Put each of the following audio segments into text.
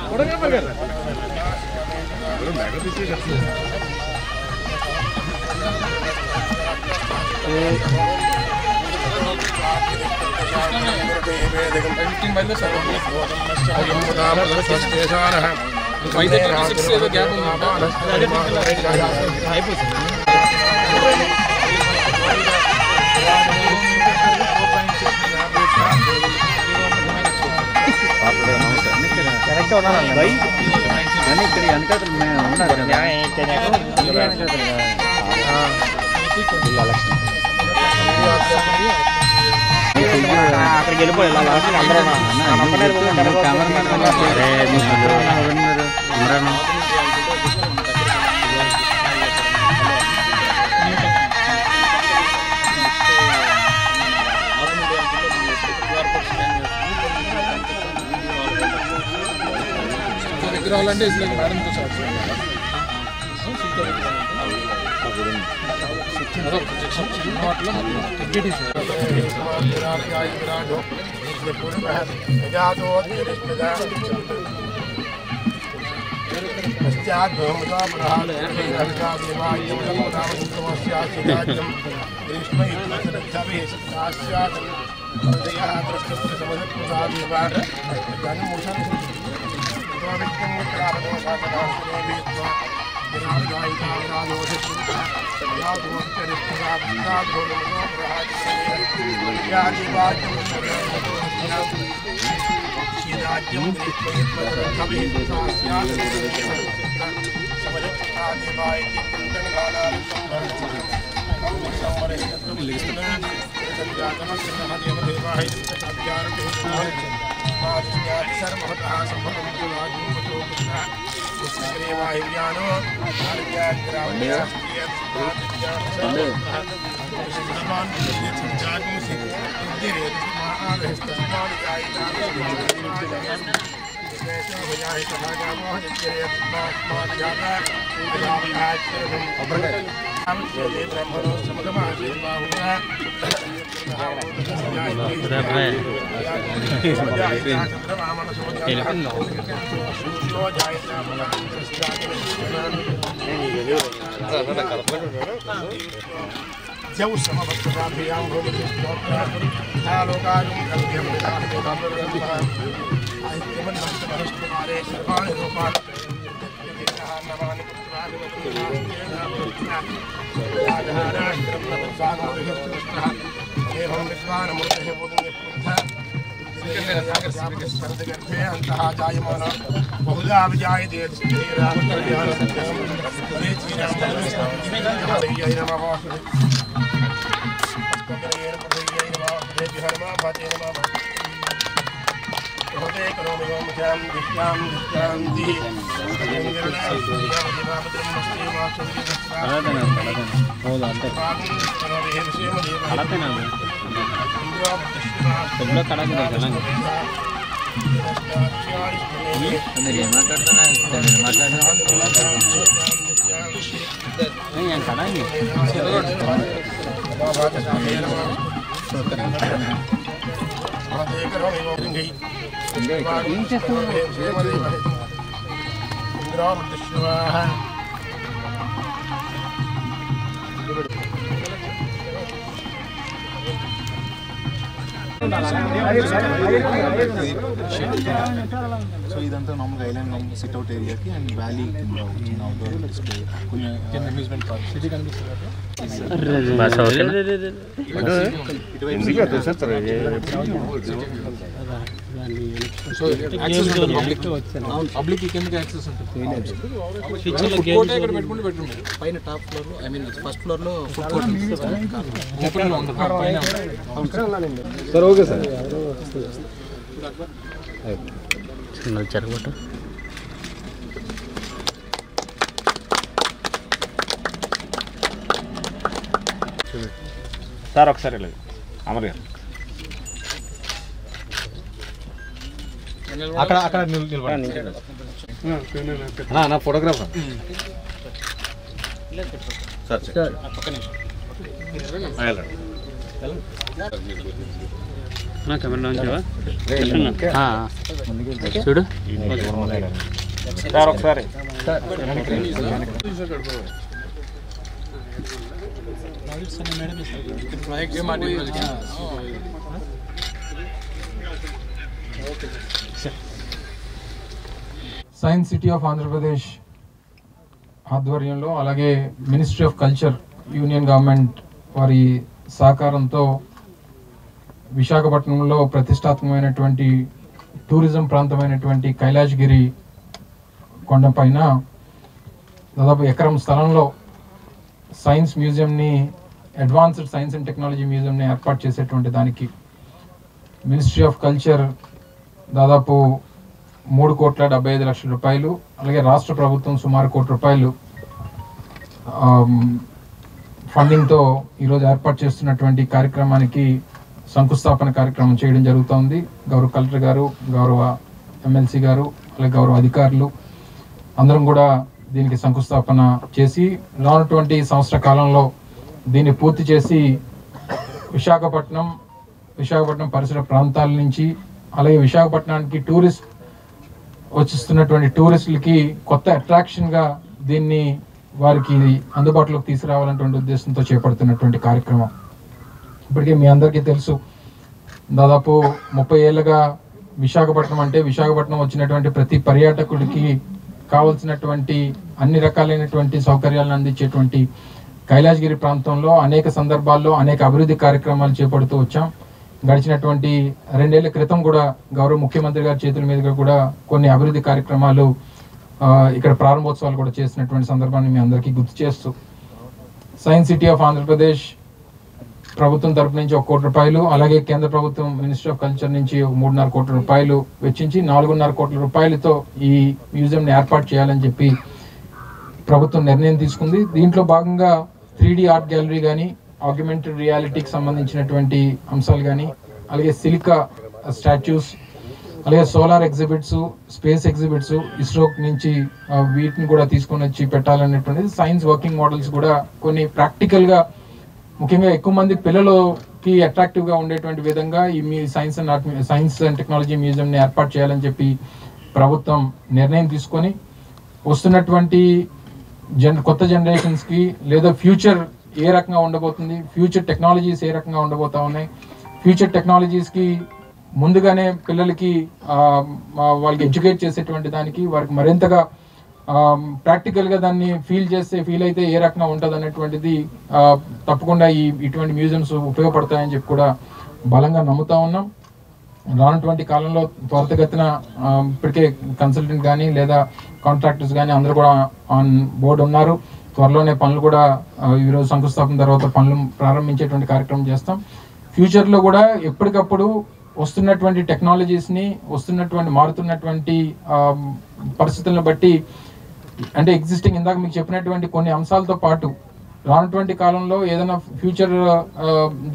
Photographer గారు correct ఉన్నానండి ఇక్కడ వెనకాతలు అక్కడికి వెళ్ళిపోయి విగ్రహాలంటే ఇట్లా మేడంతో సో ఇదంతా నార్మల్గా ఐలాండ్ సిట్అవుట్ ఏరియాకి అండ్ వ్యాలీ కింద చిన్న అవుట్డోర్ డిస్ప్లే కొన్ని అమ్యూజ్మెంట్ పార్క్ సిటీ కనిపిస్తుంది పబ్లిక్ కిందకి యాక్సెస్ ఉంటుంది. ఇక్కడ పెట్టుకుంటే బెడ్రూమ్ పైన టాప్ ఫ్లోర్ లో ఐ మీన్ ఫస్ట్ ఫ్లోర్ లో ఫుడ్ కోర్ట్ ఓపెన్ లో ఉంటుంది పైన. సార్ ఓకే సార్ జరగబట్ట సార్ ఒకసారి లేదు అమర్ గారు అక్కడ అక్కడ నా ఫోటోగ్రాఫర్ సార్ చూడు సార్ ఒకసారి సైన్స్ సిటీ ఆఫ్ ఆంధ్రప్రదేశ్ ఆధ్వర్యంలో అలాగే ministry of culture union government వారి సహకారంతో విశాఖపట్నంలో ప్రతిష్టాత్మకమైనటువంటి టూరిజం ప్రాంతమైనటువంటి కైలాసగిరి కొండపైన దాదాపు ఎకరం స్థలంలో సైన్స్ మ్యూజియంని అడ్వాన్స్డ్ సైన్స్ అండ్ టెక్నాలజీ మ్యూజియంని ఏర్పాటు చేసేటువంటి దానికి మినిస్ట్రీ ఆఫ్ కల్చర్ దాదాపు 3,75,00,000 రూపాయలు అలాగే రాష్ట్ర ప్రభుత్వం సుమారు ₹1,00,00,000 ఫండింగ్తో ఈరోజు ఏర్పాటు చేస్తున్నటువంటి కార్యక్రమానికి శంకుస్థాపన కార్యక్రమం చేయడం జరుగుతోంది. గౌరవ కలెక్టర్ గారు, గౌరవ ఎమ్మెల్సీ గారు, అలాగే గౌరవ అధికారులు అందరం కూడా దీనికి శంకుస్థాపన చేసి రానున్నటువంటి సంవత్సర కాలంలో దీన్ని పూర్తి చేసి విశాఖపట్నం పరిసర ప్రాంతాల నుంచి అలాగే విశాఖపట్నానికి వచ్చిస్తున్నటువంటి టూరిస్టులకి కొత్త అట్రాక్షన్గా దీన్ని వారికి అందుబాటులోకి తీసుకురావాలన్నటువంటి ఉద్దేశంతో చేపడుతున్నటువంటి కార్యక్రమం. ఇప్పటికే మీ అందరికీ తెలుసు, దాదాపు 30 ఏళ్ళుగా విశాఖపట్నం వచ్చినటువంటి ప్రతి పర్యాటకుడికి కావలసినటువంటి అన్ని రకాలైనటువంటి సౌకర్యాలను అందించేటువంటి కైలాసగిరి ప్రాంతంలో అనేక సందర్భాల్లో అనేక అభివృద్ధి కార్యక్రమాలు చేపడుతూ వచ్చాం. గడిచినటువంటి 2 ఏళ్ల క్రితం కూడా గౌరవ ముఖ్యమంత్రి గారి చేతుల మీదుగా కూడా కొన్ని అభివృద్ధి కార్యక్రమాలు ఇక్కడ ప్రారంభోత్సవాలు కూడా చేసినటువంటి సందర్భాన్ని మీ అందరికీ గుర్తు చేస్తూ సైన్స్ సిటీ ఆఫ్ ఆంధ్రప్రదేశ్ ప్రభుత్వం తరపు నుంచి ₹1 కోటి, అలాగే కేంద్ర ప్రభుత్వం మినిస్ట్రీ ఆఫ్ కల్చర్ నుంచి ₹3.5 కోట్ల వెచ్చించి ₹4.5 కోట్లతో ఈ మ్యూజియంని ఏర్పాటు చేయాలని చెప్పి ప్రభుత్వం నిర్ణయం తీసుకుంది. దీంట్లో భాగంగా 3D ఆర్ట్ గ్యాలరీ కానీ, ఆగ్మెంటెడ్ రియాలిటీకి సంబంధించినటువంటి అంశాలు కానీ, అలాగే సిలికా స్టాచ్యూస్, అలాగే solar exhibits, space exhibits, ISRO నుంచి వీటిని కూడా తీసుకొని వచ్చి పెట్టాలనేటువంటిది, సైన్స్ వర్కింగ్ మోడల్స్ కూడా కొన్ని ప్రాక్టికల్గా ముఖ్యంగా ఎక్కువ మంది పిల్లలకి అట్రాక్టివ్గా ఉండేటువంటి విధంగా ఈ సైన్స్ అండ్ టెక్నాలజీ మ్యూజియంని ఏర్పాటు చేయాలని చెప్పి ప్రభుత్వం నిర్ణయం తీసుకొని వస్తున్నటువంటి కొత్త జనరేషన్స్కి లేదా ఫ్యూచర్ ఏ రకంగా ఉండబోతుంది, ఫ్యూచర్ టెక్నాలజీస్ ఏ రకంగా ఉండబోతా ఉన్నాయి, ఫ్యూచర్ టెక్నాలజీస్కి ముందుగానే పిల్లలకి వాళ్ళకి ఎడ్యుకేట్ చేసేటువంటి దానికి వారికి మరింతగా ప్రాక్టికల్గా దాన్ని ఫీల్ అయితే ఏ రకంగా ఉంటుంది అనేటువంటిది తప్పకుండా ఇటువంటి మ్యూజియంస్ ఉపయోగపడతాయని చెప్పి కూడా బలంగా నమ్ముతా ఉన్నాం. రానటువంటి కాలంలో త్వరితగతిన ఇప్పటికే కన్సల్టెంట్ కానీ లేదా కాంట్రాక్టర్స్ కానీ అందరూ కూడా ఆన్ బోర్డు ఉన్నారు. త్వరలోనే పనులు కూడా ఈరోజు శంకుస్థాపన తర్వాత పనులు ప్రారంభించేటువంటి కార్యక్రమం చేస్తాం. ఫ్యూచర్లో కూడా ఎప్పటికప్పుడు వస్తున్నటువంటి టెక్నాలజీస్ని, మారుతున్నటువంటి పరిస్థితులను బట్టి, అంటే ఎగ్జిస్టింగ్ ఇందాక మీకు చెప్పినటువంటి కొన్ని అంశాలతో పాటు రానటువంటి కాలంలో ఏదైనా ఫ్యూచర్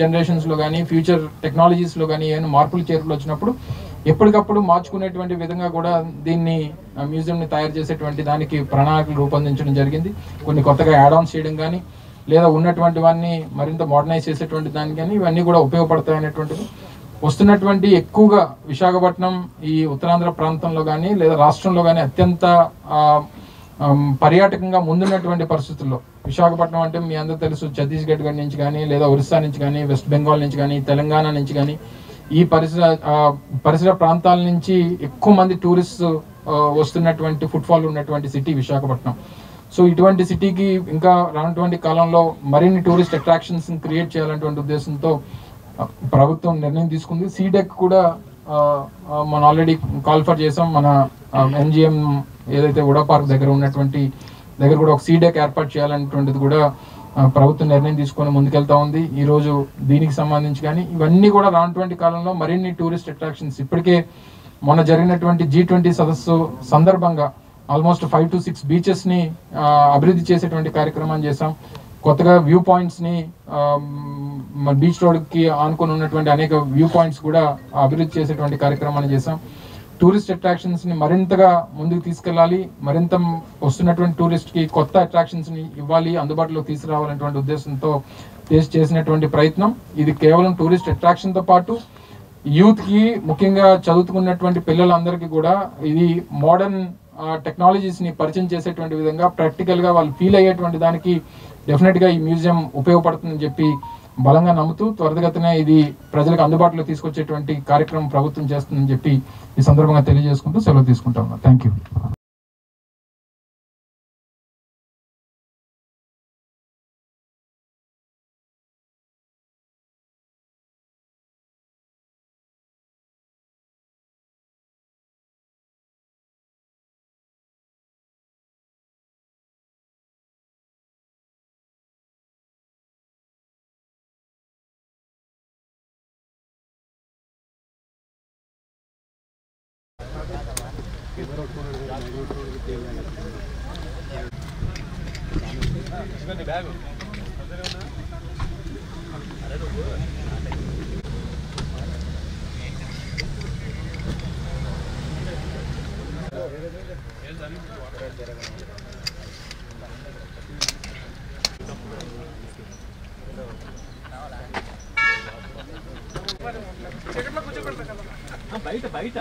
జనరేషన్స్లో కానీ, ఫ్యూచర్ టెక్నాలజీస్లో కానీ ఏమైనా మార్పులు చేర్పులు వచ్చినప్పుడు ఎప్పటికప్పుడు మార్చుకునేటువంటి విధంగా కూడా దీన్ని మ్యూజియంని తయారు చేసేటువంటి దానికి ప్రణాళికలు రూపొందించడం జరిగింది. కొన్ని కొత్తగా యాడ్ ఆన్స్ చేయడం కానీ, లేదా ఉన్నటువంటి వాటిని మరింత మోడర్నైజ్ చేసేటువంటి దానికి కానీ ఇవన్నీ కూడా ఉపయోగపడతాయి అనేటువంటిది. వస్తున్నటువంటి ఎక్కువగా విశాఖపట్నం ఈ ఉత్తరాంధ్ర ప్రాంతంలో కానీ లేదా రాష్ట్రంలో కానీ అత్యంత పర్యాటకంగా ముందున్నటువంటి పరిస్థితుల్లో విశాఖపట్నం అంటే మీ అందరూ తెలుసు, ఛత్తీస్గఢ్ నుంచి కానీ లేదా ఒరిస్సా నుంచి కానీ, వెస్ట్ బెంగాల్ నుంచి కానీ, తెలంగాణ నుంచి కానీ ఈ పరిసర ప్రాంతాల నుంచి ఎక్కువ మంది టూరిస్ట్ వస్తున్నటువంటి ఫుట్ఫాల్ ఉన్నటువంటి సిటీ విశాఖపట్నం. సో ఇటువంటి సిటీకి ఇంకా రానటువంటి కాలంలో మరిన్ని టూరిస్ట్ అట్రాక్షన్స్ క్రియేట్ చేయాలనేటువంటి ఉద్దేశంతో ప్రభుత్వం నిర్ణయం తీసుకుంది. సీడెక్ కూడా మనం ఆల్రెడీ కాల్ఫర్ చేసాం. మన ఎంజిఎం ఏదైతే ఉడా పార్క్ దగ్గర ఉన్నటువంటి దగ్గర కూడా ఒక సీడెక్ ఏర్పాటు చేయాలనేటువంటిది కూడా ప్రభుత్వం నిర్ణయం తీసుకొని ముందుకెళ్తా ఉంది. ఈరోజు దీనికి సంబంధించి కానీ ఇవన్నీ కూడా రానటువంటి కాలంలో మరిన్ని టూరిస్ట్ అట్రాక్షన్స్, ఇప్పటికే మొన్న జరిగినటువంటి G20 సదస్సు సందర్భంగా ఆల్మోస్ట్ 5 to 6 బీచెస్ని అభివృద్ధి చేసేటువంటి కార్యక్రమం చేశాం. కొత్తగా వ్యూ పాయింట్స్ని బీచ్ రోడ్కి ఆనుకొని ఉన్నటువంటి అనేక వ్యూ పాయింట్స్ కూడా అభివృద్ధి చేసేటువంటి కార్యక్రమాన్ని చేశాం. టూరిస్ట్ అట్రాక్షన్స్ని మరింతగా ముందుకు తీసుకెళ్ళాలి, మరింత వస్తున్నటువంటి టూరిస్ట్కి కొత్త అట్రాక్షన్స్ని ఇవ్వాలి, అందుబాటులో తీసుకురావాలనేటువంటి ఉద్దేశంతో చేసినటువంటి ప్రయత్నం ఇది. కేవలం టూరిస్ట్ అట్రాక్షన్తో పాటు యూత్కి ముఖ్యంగా చదువుతున్నటువంటి పిల్లలందరికీ కూడా ఇది మోడర్న్ టెక్నాలజీస్ని పరిచయం చేసేటువంటి విధంగా ప్రాక్టికల్గా వాళ్ళు ఫీల్ అయ్యేటువంటి దానికి డెఫినెట్గా ఈ మ్యూజియం ఉపయోగపడుతుందని చెప్పి బలంగా నమ్ముతూ త్వరితగతిన ఇది ప్రజలకు అందుబాటులో తీసుకొచ్చేటువంటి కార్యక్రమం ప్రభుత్వం చేస్తుందని చెప్పి ఈ సందర్భంగా తెలియజేసుకుంటూ సెలవు తీసుకుంటా ఉన్నా. Thank you. బయట